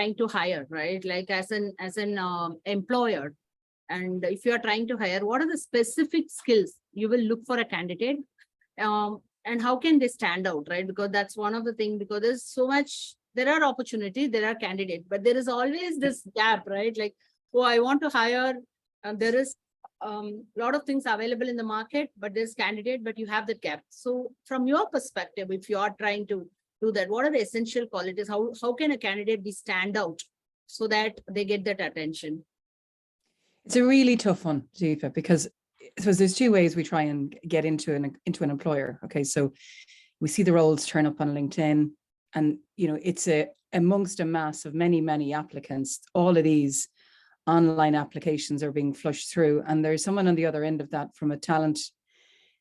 trying to hire, right? Like as an employer, and if you are trying to hire, what are the specific skills you will look for a candidate? And how can they stand out, right? Because that's one of the things, because there's so much, there are opportunities, there are candidates, but there is always this gap, right? Like, oh, I want to hire, there is a lot of things available in the market, but there's candidate, but you have that gap. So from your perspective, if you are trying to do that, what are the essential qualities? How can a candidate be stand out so that they get that attention? It's a really tough one, Deepa, because I suppose there's two ways we try and get into an employer. Okay, so we see the roles turn up on LinkedIn, and it's amongst a mass of many applicants. All of these online applications are being flushed through, and there's someone on the other end of that from a talent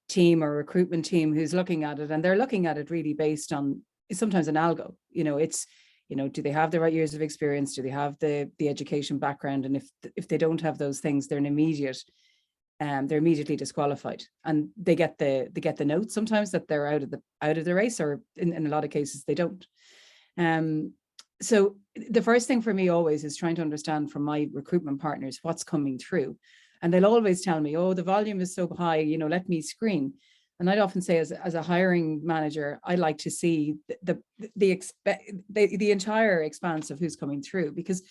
team or recruitment team who's looking at it, and they're looking at it really based on sometimes an algo. It's do they have the right years of experience? Do they have the education background? And if they don't have those things, they're immediately disqualified, and they get the note sometimes that they're out of the race, or in a lot of cases they don't. So the first thing for me always is trying to understand from my recruitment partners what's coming through, and they'll always tell me, oh, the volume is so high, let me screen. And I'd often say, as a hiring manager, I like to see the entire expanse of who's coming through, because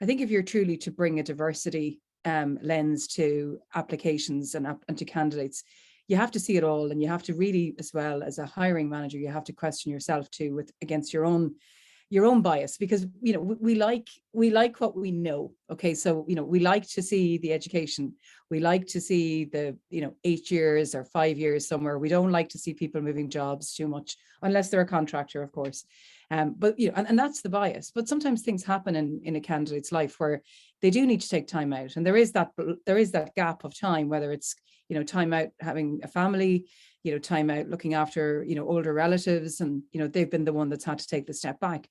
I think if you're truly to bring a diversity lens to applications and to candidates, you have to see it all, and you have to really, as well as a hiring manager, you have to question yourself too against your own bias, because we like what we know. Okay, so we like to see the education, we like to see the 8 years or 5 years somewhere. We don't like to see people moving jobs too much, unless they're a contractor, of course. But and that's the bias. But sometimes things happen in a candidate's life where they do need to take time out, and there is that gap of time, whether it's time out having a family, time out looking after older relatives, and they've been the one that's had to take the step back.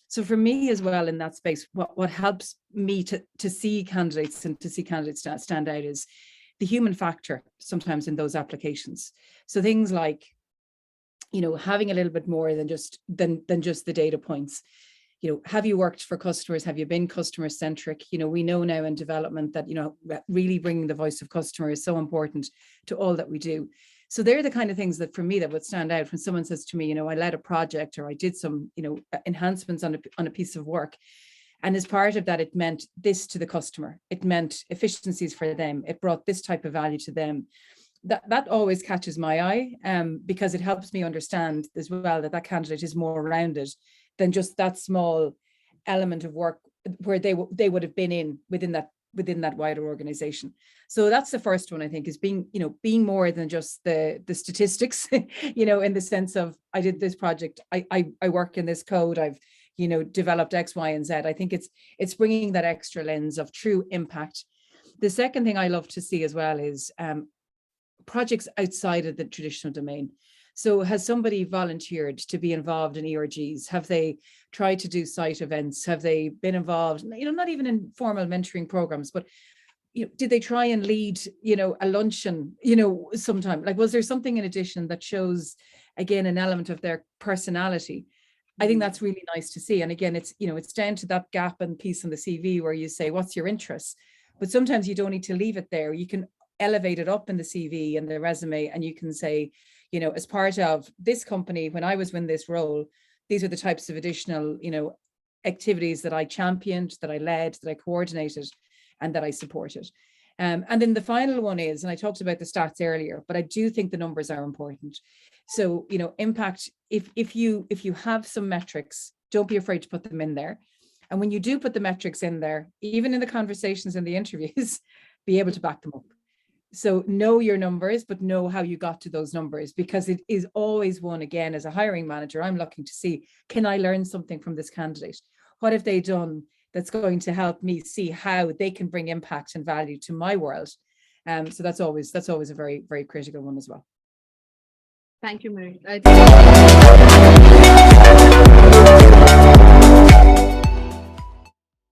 So for me as well, in that space, what helps me to see candidates and to see candidates stand out is the human factor sometimes in those applications. So things like having a little bit more than just the data points. Have you worked for customers? Have you been customer centric? We know now in development that really bringing the voice of customer is so important to all that we do. So they're the kind of things that for me that would stand out when someone says to me, I led a project, or I did some enhancements on a piece of work, and as part of that, it meant this to the customer. It meant efficiencies for them. It brought this type of value to them. That always catches my eye, because it helps me understand as well that candidate is more rounded than just that small element of work where they would have been within that wider organization. So that's the first one, I think, is being more than just the statistics, in the sense of, I did this project, I work in this code, I've developed X, Y, and Z. I think it's bringing that extra lens of true impact. The second thing I love to see as well is projects outside of the traditional domain. So has somebody volunteered to be involved in ERGs? Have they tried to do site events? Have they been involved, not even in formal mentoring programs, but did they try and lead, a luncheon, sometime? Like, was there something in addition that shows, again, an element of their personality? I think that's really nice to see. And again, it's, it's down to that gap and piece on the CV where you say, what's your interests? But sometimes you don't need to leave it there. You can elevate it up in the CV and the resume, and you can say, as part of this company, when I was in this role, these are the types of additional, activities that I championed, that I led, that I coordinated, and that I supported. And then the final one is, and I talked about the stats earlier, but I do think the numbers are important. So, impact, if you have some metrics, don't be afraid to put them in there. And when you do put the metrics in there, even in the conversations and the interviews, be able to back them up. So know your numbers, but know how you got to those numbers, because it is always one, again, as a hiring manager, I'm looking to see, can I learn something from this candidate? What have they done that's going to help me see how they can bring impact and value to my world? So that's always a very, very critical one as well. Thank you, Mary.